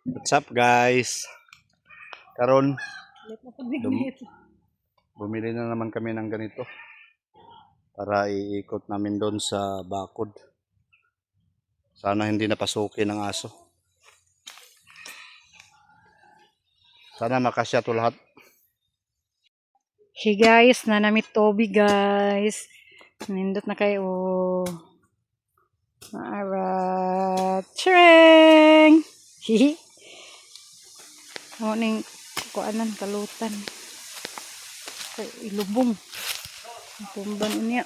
What's up guys? Karon bumili na naman kami ng ganito para iikot namin doon sa bakod. Sana hindi napasukin ng aso. Sana makasya to lahat. Hey guys, nanamit Toby guys. Nindot na kayo. Maarat. Tring! Hihi. Morning kuanan kalutan. Kay ilubong. Tumban unya.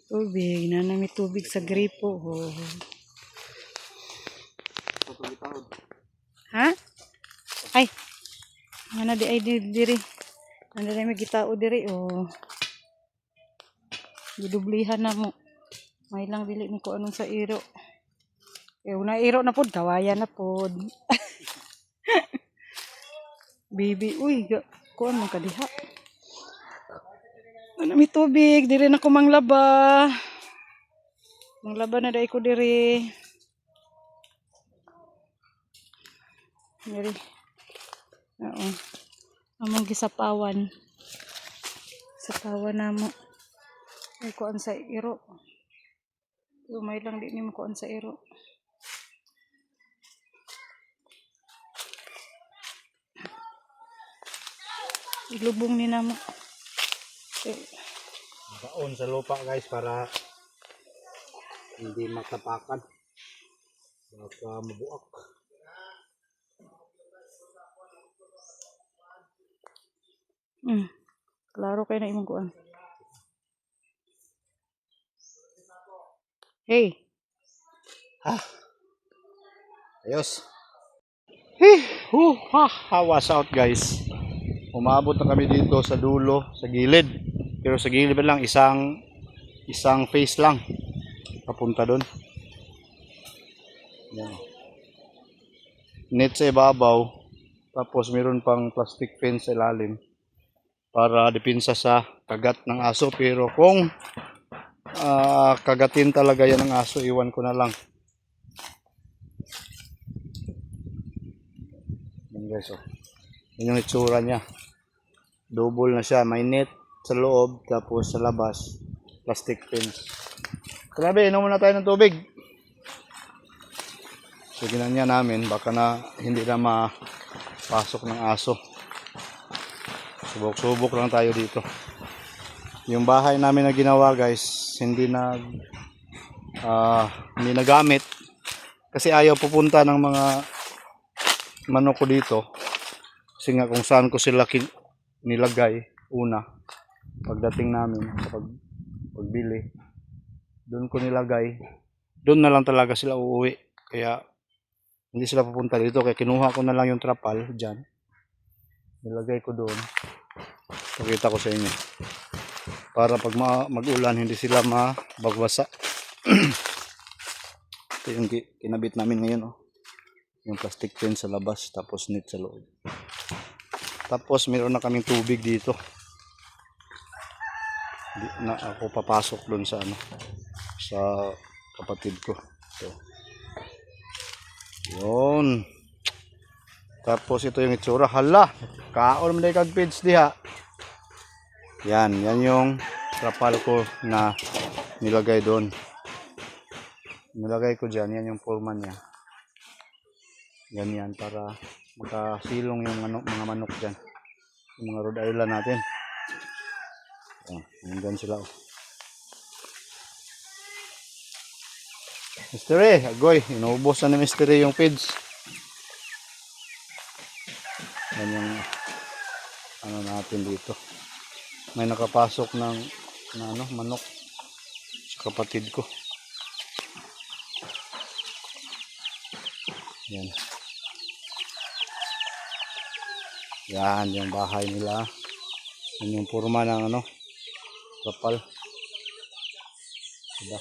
Tubig, nanamit tubig sa gripo. Oh. Ha? Ay. Mana di ay diri. Nanda na may gitao diri oh. Gidublihan na mo. May lang dili ni ko anong sa iro. Eh una iro na pod, kawayan na pod. Bibi, uy, kuan man kadiha. Ano may tubig, diri na ko manglaba. Manglaba na dai ko diri. Diri. Oo. Among gisapawan. Sapawan namo. Ay kuan sa iro. Umay lang di ni mo kuan sa iro. Ilubong ni namo. Baon sa lupa guys para hindi matapakan. Baka mabuak. Klaro kay na imong kuan. Hey. Ayos. Was out guys. Umabot na kami dito sa dulo, sa gilid. Pero sa gilid lang isang face lang papunta doon. Yan. Net sa ibabaw, tapos meron pang plastic fence sa ilalim para depensa sa kagat ng aso. Pero kung kagatin talaga yan ng aso, iwan ko na lang. Yan guys, oh. Yan yung itsura niya. Double na siya, may net sa loob, tapos sa labas plastic fence. Grabe, inom muna tayo ng tubig. So ginanya namin, baka na hindi na mapasok ng aso. Subok-subok lang tayo dito. Yung bahay namin na ginawa guys, hindi nagamit kasi ayaw pupunta ng mga manok ko dito. Kasi nga kung saan ko sila nilagay una pagdating namin sa pagbili, doon ko nilagay, doon na lang talaga sila uuwi, kaya hindi sila pupunta dito. Kaya kinuha ko na lang yung trapal dyan, nilagay ko doon. Pakita ko sa inyo para pag mag-ulan hindi sila mabagbasa. Ito yung kinabit namin ngayon, oh. Yung plastic fence sa labas, tapos net sa loob. Tapos meron na kaming tubig dito. Di na ako papasok doon sa sa kapatid ko. So, yun. Tapos ito yung itsura. Hala, kaon man kag page diha. Yan yung trapal ko na nilagay doon. Nilagay ko dyan, yan yung forma niya. Ganyan para makasilong yung mga manok dyan. Yung mga Rhode Island natin. Nandyan sila. Mystery, agoy, inuubos na ni Mystery yung feeds. Yan yung natin dito. May nakapasok ng manok sa kapatid ko. Yan. Yan yung bahay nila. Yan yung forma ng kapal. Diba?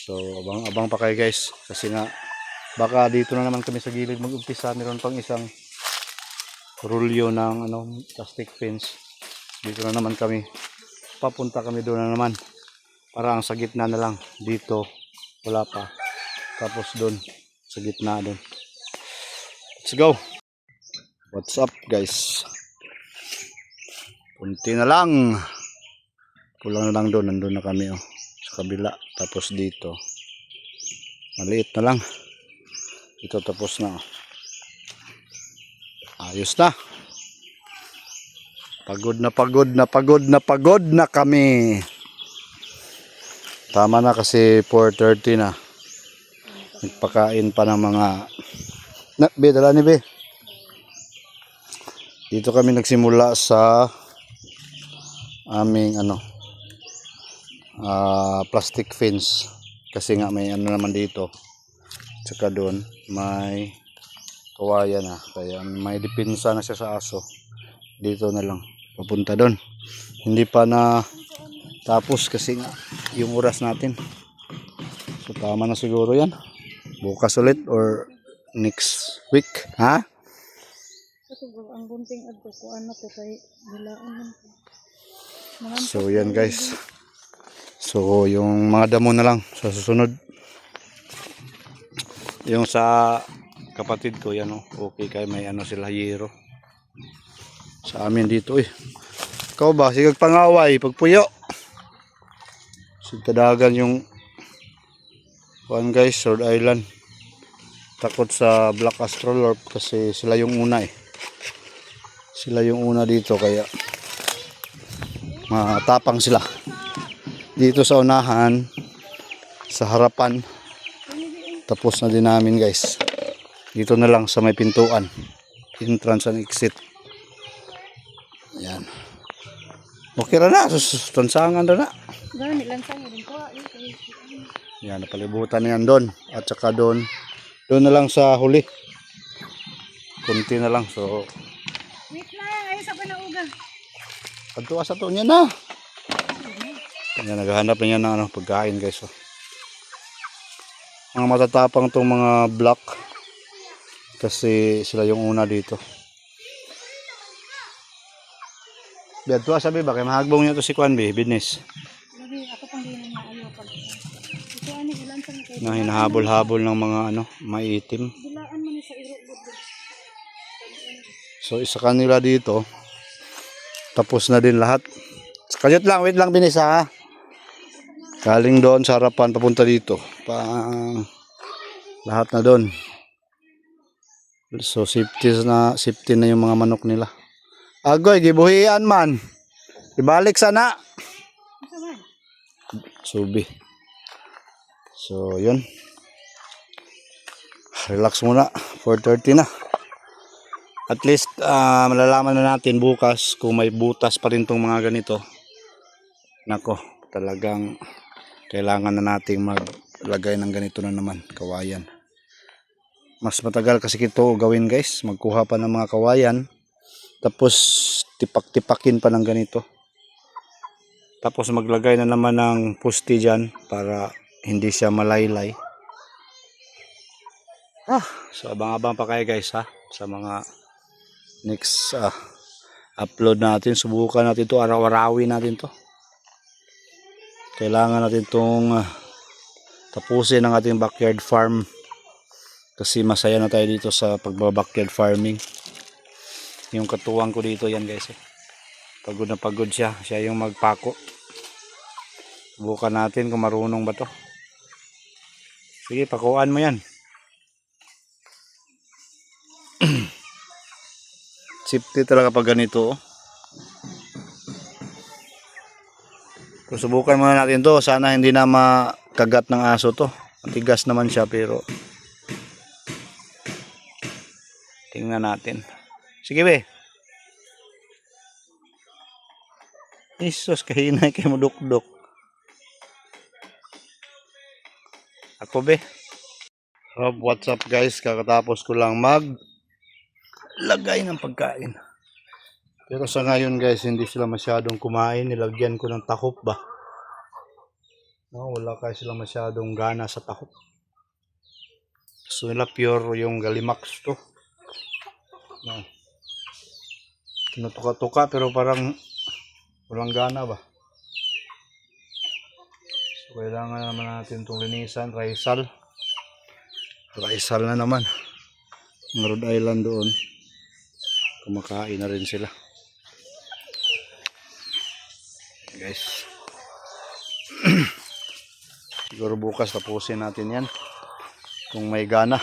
So abang pa kayo guys, kasi nga baka dito na naman kami sa gilid mag-umpisa. Meron pang isang rulyo ng plastic fence. Dito na naman kami papunta kami doon na naman. Parang sa gitna na lang. Dito, wala pa. Tapos doon, sa gitna doon. Let's go! What's up guys? Kunti na lang. Kulang na lang doon. Nandun na kami oh. Sa kabila. Tapos dito. Maliit na lang. Ito tapos na. Ayos na. Pagod na kami. Tama na kasi 4:30 na. Nagpakain pa ng mga be, dala ni be. Dito kami nagsimula sa aming plastic fence. Kasi nga may naman dito. Tsaka doon may kawayan na. Kaya may dipinsa na siya sa aso. Dito na lang. Papunta doon. Hindi pa na tapos kasi nga yung oras natin. So tama na siguro yan. Bukas ulit or next week. Ha? Ang bunting adto ko ano to kay dilaan man. So yan guys. So yung mga damo na lang sa susunod. Yung sa kapatid ko yan okay kay may sila hero. Sa amin dito ikaw ba sigag pangaway pagpuyo. Sigkadagan yung guys, Sword Island. Takot sa Black Astrolorp kasi sila yung una Sila yung una dito kaya matapang sila. Dito sa unahan, sa harapan. Tapos na din namin guys. Dito na lang sa may pintuan. Entrance and exit. Ayan. Okay ra na, tansangan ra na. Gani lansang rin ko. Yan, napalibutan na yan doon. At saka doon na lang sa huli. Kunti na lang. So, Wait lang, ayos sa panauga. pagtuwa sa to niya na. Yan, naghahanap na yan ng pagkain guys. So, mga matatapang tong mga black. Kasi sila yung una dito. Biad tuwa sabi ba, kaya mahagbong niya to si Kwan B, business. Lagi ako pang din na ayaw pag. Ito ani lansang kay. Na hinahabol-habol ng mga maitim. Dilaan man sa iro gud. So isa kanila dito. Tapos na din lahat. Kajot lang, wait lang binis ha. Galing doon sa harapan papunta dito. Lahat na doon. So safety na yung mga manok nila. Agoy, gibuhian man. Ibalik sana. Subi. So, yun. Relax muna. 4:30 na. At least, malalaman na natin bukas kung may butas pa rin tong mga ganito. Nako, talagang kailangan na nating maglagay ng ganito na naman. Kawayan. Mas matagal kasi ito gawin guys. Magkuha pa ng mga kawayan. Tapos tipak-tipakin pa ng ganito. Tapos maglagay na naman ng pusti dyan para hindi siya malaylay. So abang-abang pa kayo guys ha. Sa mga next upload natin. Subukan natin to, araw-arawin natin to. Kailangan natin tong tapusin ang ating backyard farm. Kasi masaya na tayo dito sa pagba-backyard farming. Yung katuwang ko dito yan guys pagod na pagod siya yung magpako. Subukan natin kung marunong ba to. Sige, pakuan mo yan. Safety talaga pag ganito Subukan muna natin to. Sana hindi na makagat ng aso to. Matigas naman siya pero tingnan natin. Sige be. Isos, kahinay kayo mo dukdok. Ako be. Rob, what's up guys? Kakatapos ko lang maglagay ng pagkain. Pero sa ngayon guys, hindi sila masyadong kumain. Nilagyan ko ng takop ba? No, wala kayo sila masyadong gana sa takop. So nila pure yung Galimax to. No. Tinutuka-tuka pero parang walang gana ba? Kailangan naman natin itong linisan. Rizal na naman. Ang Rhode Island doon. Kumakain na rin sila. Guys. Siguro bukas tapusin natin yan. Kung may gana.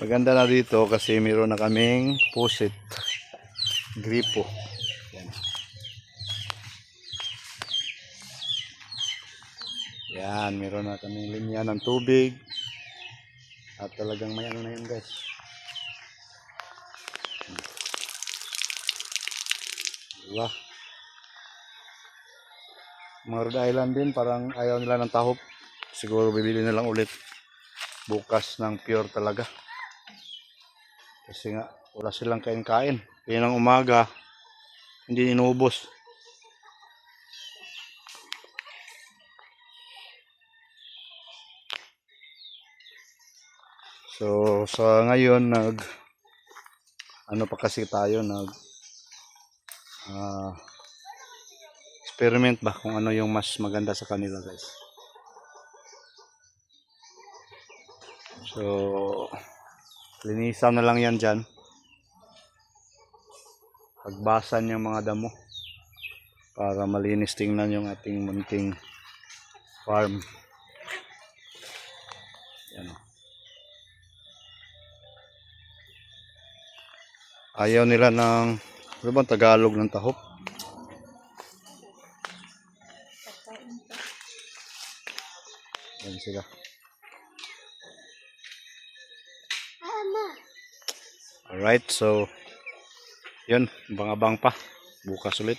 Maganda na dito kasi meron na kaming pusit. Gripo. Yan. Yan, meron na kaming linya ng tubig. At talagang may ano na yun guys. Diba? Mga Rhode Island din, parang ayaw nila ng tahop. Siguro bibili na lang ulit bukas ng pure talaga. Kasi nga, wala silang kain-kain. Kaya ng umaga, hindi inubos. So, sa ngayon, ano pa kasi tayo, experiment ba kung ano yung mas maganda sa kanila guys. So, linisan na lang yan dyan. Pagbasan yung mga damo para malinis tingnan yung ating munting farm. Yan. Ayaw nila ng, ano bang Tagalog ng tahop? Yan sila. Alright, so yun, abang-abang pa. Bukas ulit.